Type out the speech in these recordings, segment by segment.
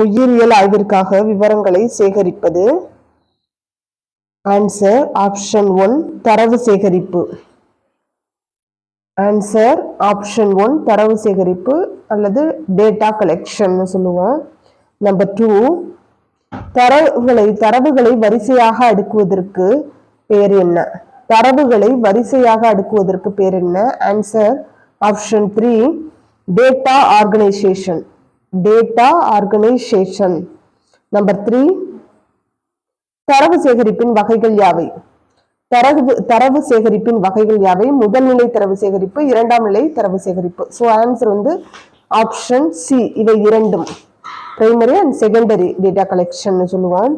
உயிரியல் ஆய்விற்காக விவரங்களை சேகரிப்பது. ஆன்சர் ஆப்ஷன் 1 தரவு சேகரிப்பு. ஆன்சர் ஆப்ஷன் 1 தரவு சேகரிப்பு அல்லது டேட்டா கலெக்ஷன் சொல்லுவோம். நம்பர் 2 தரவுகளை வரிசையாக அடுக்குவதற்கு பேர் என்ன? தரவுகளை வரிசையாக அடுக்குவதற்கு பேர் என்ன? Answer option 3 data organisation. Data organisation. Number 3 தரவு சேகரிப்பின் வகைகள் யாவை? தரவு சேகரிப்பின் வகைகள் யாவை? முதல் நிலை தரவு சேகரிப்பு, இரண்டாம் நிலை தரவு சேகரிப்பு. ஸோ ஆன்சர் வந்து ஆப்ஷன் சி, இவை இரண்டும். Primary and secondary data collection சொல்லுவோம்.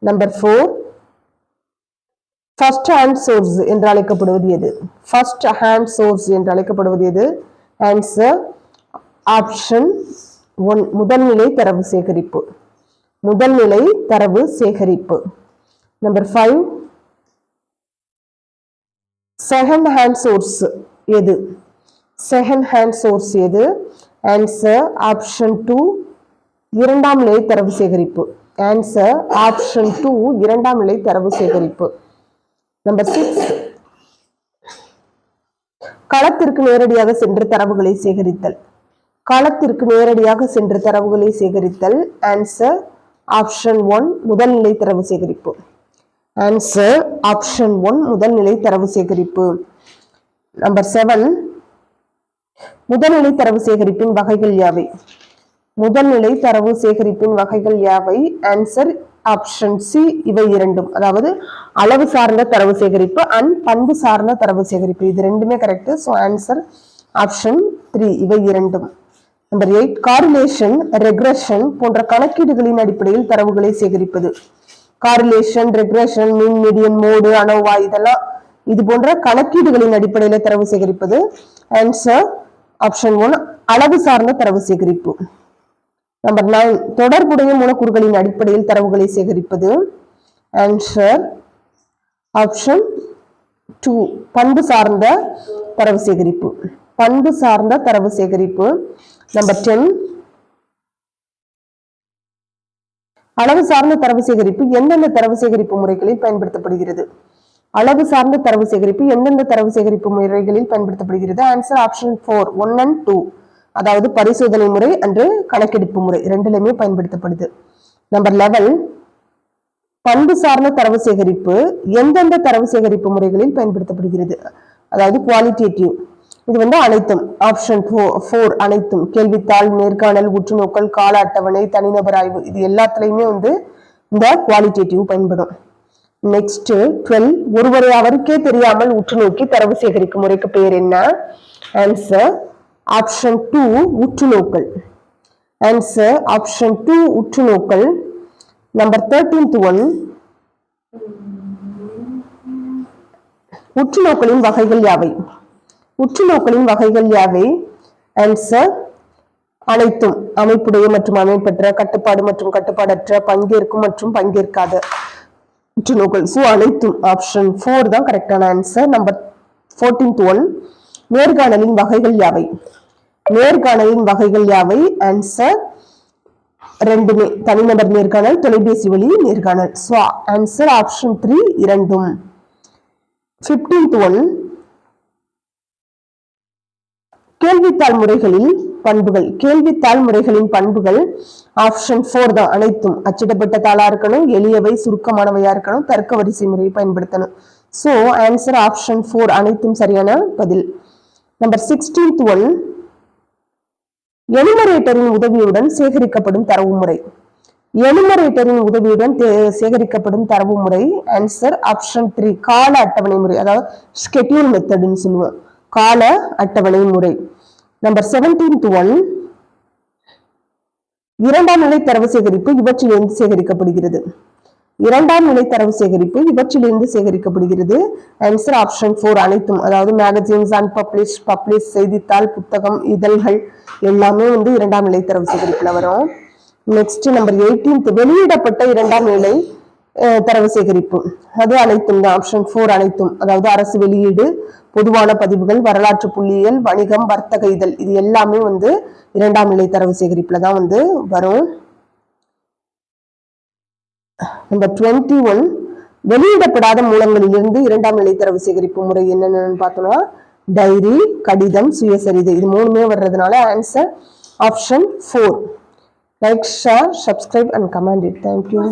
நம்பர் 4 ஃபர்ஸ்ட் ஹேண்ட் சோர்ஸ் என்று அழைக்கப்படுவது எது? ஃபர்ஸ்ட் ஹேண்ட் சோர்ஸ் என்று அழைக்கப்படுவது எது? ஆன்சர் ஆப்ஷன் 1 முதல்நிலை தரவு சேகரிப்பு. முதல்நிலை தரவு சேகரிப்பு. நம்பர் 5 செகண்ட் ஹேண்ட் சோர்ஸ் எது? செகண்ட் ஹேண்ட் சோர்ஸ் எது? ஆன்சர் ஆப்ஷன் 2 இரண்டாம் நிலை தரவு சேகரிப்பு. ஆன்சர் ஆப்ஷன் 2 இரண்டாம் நிலை தரவு சேகரிப்பு. நம்பர் 6 களத்திற்கு நேரடியாக சென்று தரவுகளை சேகரித்தல். களத்திற்கு நேரடியாக சென்று தரவுகளை சேகரித்தல். ஆன்சர் ஆப்ஷன் 1 முதல்நிலை தரவு சேகரிப்பு. ஆன்சர் ஆப்ஷன் 1 முதல்நிலை தரவு சேகரிப்பு. நம்பர் 7 முதல்நிலை தரவு சேகரிப்பின் வகைகள் யாவை? முதல்நிலை தரவு சேகரிப்பின் வகைகள் யாவை? ஆன்சர் ஆப்ஷன் சி, இவை இரண்டும். அதாவது அளவு சார்ந்த தரவு சேகரிப்பு அண்ட் பண்பு சார்ந்த தரவு சேகரிப்பு, இது ரெண்டுமே கரெக்ட். ஸோ ஆன்சர் ஆப்ஷன் 3, இவை இரண்டும். நம்பர் 8 காரிலேஷன், ரெக்ரெஷன் போன்ற கணக்கீடுகளின் அடிப்படையில் தரவுகளை சேகரிப்பது. காரிலேஷன், ரெக்ரெஷன், மீன், மீடியன், மோடு, அனோவா, இதெல்லாம் இது போன்ற கணக்கீடுகளின் அடிப்படையில் தரவு சேகரிப்பது. ஆன்சர் ஆப்ஷன் 1 அளவு சார்ந்த தரவு சேகரிப்பு. நம்பர் 9 தொடர்புடைய மூலக்கூறுகளின் அடிப்படையில் தரவுகளை சேகரிப்பது. ஆன்சர் ஆப்ஷன் 2 பண்பு சார்ந்த தரவு சேகரிப்பு. பண்பு சார்ந்த தரவு சேகரிப்பு. நம்பர் 10 அளவு சார்ந்த தரவு சேகரிப்பு எந்தெந்த தரவு சேகரிப்பு முறைகளில் பயன்படுத்தப்படுகிறது? அளவு சார்ந்த தரவு சேகரிப்பு எந்தெந்த தரவு சேகரிப்பு முறைகளில் பயன்படுத்தப்படுகிறது? ஆன்சர் ஆப்ஷன் 4 1 and 2, அதாவது பரிசோதனை முறை அன்று கணக்கெடுப்பு முறை ரெண்டுலையுமே பயன்படுத்தப்படுது. நம்பர் 11 பண்பு சார்ந்த தரவு சேகரிப்பு எந்தெந்த தரவு சேகரிப்பு முறைகளில் பயன்படுத்தப்படுகிறது? அதாவது குவாலிட்டேட்டிவ், இது வந்து அனைத்தும். ஆப்ஷன் 4 அனைத்தும். கேள்வித்தாள், நேர்காணல், உற்றுநோக்கல், கால அட்டவணை, தனிநபர் ஆய்வு, இது எல்லாத்துலயுமே வந்து இந்த குவாலிட்டேட்டிவ் பயன்படும். நெக்ஸ்ட் 12 ஒருவரை அவருக்கே தெரியாமல் உற்றுநோக்கி தரவு சேகரிக்கும் முறைக்கு பேர் என்ன? ஆன்சர் ஆப்ஷன் 2 உற்றுநோக்கல். ஆன்சர் ஆப்ஷன் 2 உற்றுநோக்கல். நம்பர் 13th one உற்றுநோக்கலின் வகைகள் யாவை? உற்றுநோக்கலின் வகைகள் யாவை? ஆன்சர் அனைத்தும். அமைப்புடைய மற்றும் அமைப்பற்ற, கட்டுப்பாடு மற்றும் கட்டுப்பாடற்ற, பங்கேற்கும் மற்றும் பங்கேற்காத உற்றுநோக்கல். ஸோ அனைத்தும். ஆப்ஷன் 4 தான் கரெக்டான ஆன்சர். நம்பர் 14th one நேர்காணலின் வகைகள் யாவை? நேர்காணலின் வகைகள் யாவை? ஆன்சர் ரெண்டுமே. தனிநபர் நேர்காணல், தொலைபேசி வழி நேர்காணல். ஸோ ஆன்சர் ஆப்ஷன் 3 இரண்டும். 15th one கேள்வித்தாள் முறைகளில் பண்புகள். கேள்வித்தாள் முறைகளின் பண்புகள். ஆப்ஷன் 4 தான் அனைத்தும். அச்சிடப்பட்ட தாளா இருக்கணும், எளியவை சுருக்கமானவையா இருக்கணும், தர்க்க வரிசை முறையை பயன்படுத்தணும். ஸோ ஆன்சர் ஆப்ஷன் 4 அனைத்தும் சரியான பதில். நம்பர் 16th one எனுமரேட்டரின் உதவியுடன் சேகரிக்கப்படும் தரவு முறை. எனுமரேட்டரின் உதவியுடன் சேகரிக்கப்படும் தரவு முறை. ஆன்சர் ஆப்ஷன் 3 கால அட்டவணை முறை, அதாவது ஸ்கெட்யூல் மெத்தட்னு சொல்லுவோம். கால அட்டவணை முறை. நம்பர் 17th one இரண்டாம் நிலை தரவு சேகரிப்பு இவற்றிலிருந்து சேகரிக்கப்படுகிறது. இரண்டாம் நிலை தரவு சேகரிப்பு இவற்றிலிருந்து சேகரிக்கப்படுகிறது. ஆன்சர் ஆப்ஷன் 4 அனைத்தும். அதாவது மேகசின்ஸ், அன்பப்ளிஷ், பப்ளிஷ், செய்தித்தாள், புத்தகம், இதழ்கள் எல்லாமே வந்து இரண்டாம் நிலை தரவு சேகரிப்புல வரும். நெக்ஸ்ட் நம்பர் 18th வெளியிடப்பட்ட இரண்டாம் நிலை தரவு சேகரிப்பு. அது அனைத்தும். ஆப்ஷன் 4 அனைத்தும். அதாவது அரசு வெளியீடு, பொதுவான பதிவுகள், வரலாற்று புள்ளியியல், வணிகம், வர்த்தக இதழ், இது எல்லாமே வந்து இரண்டாம் நிலை தரவு சேகரிப்புல தான் வந்து வரும். நம்பர் 21 வெளியிடப்படாத மூலங்களிலிருந்து இரண்டாம் நிலை தரவு சேகரிப்பு முறை என்னென்னு பார்த்தோம்னா டைரி, கடிதம், சுயசரிதை இது மூணுமே வர்றதுனால answer option 4. Like, share, subscribe and comment it. Thank you.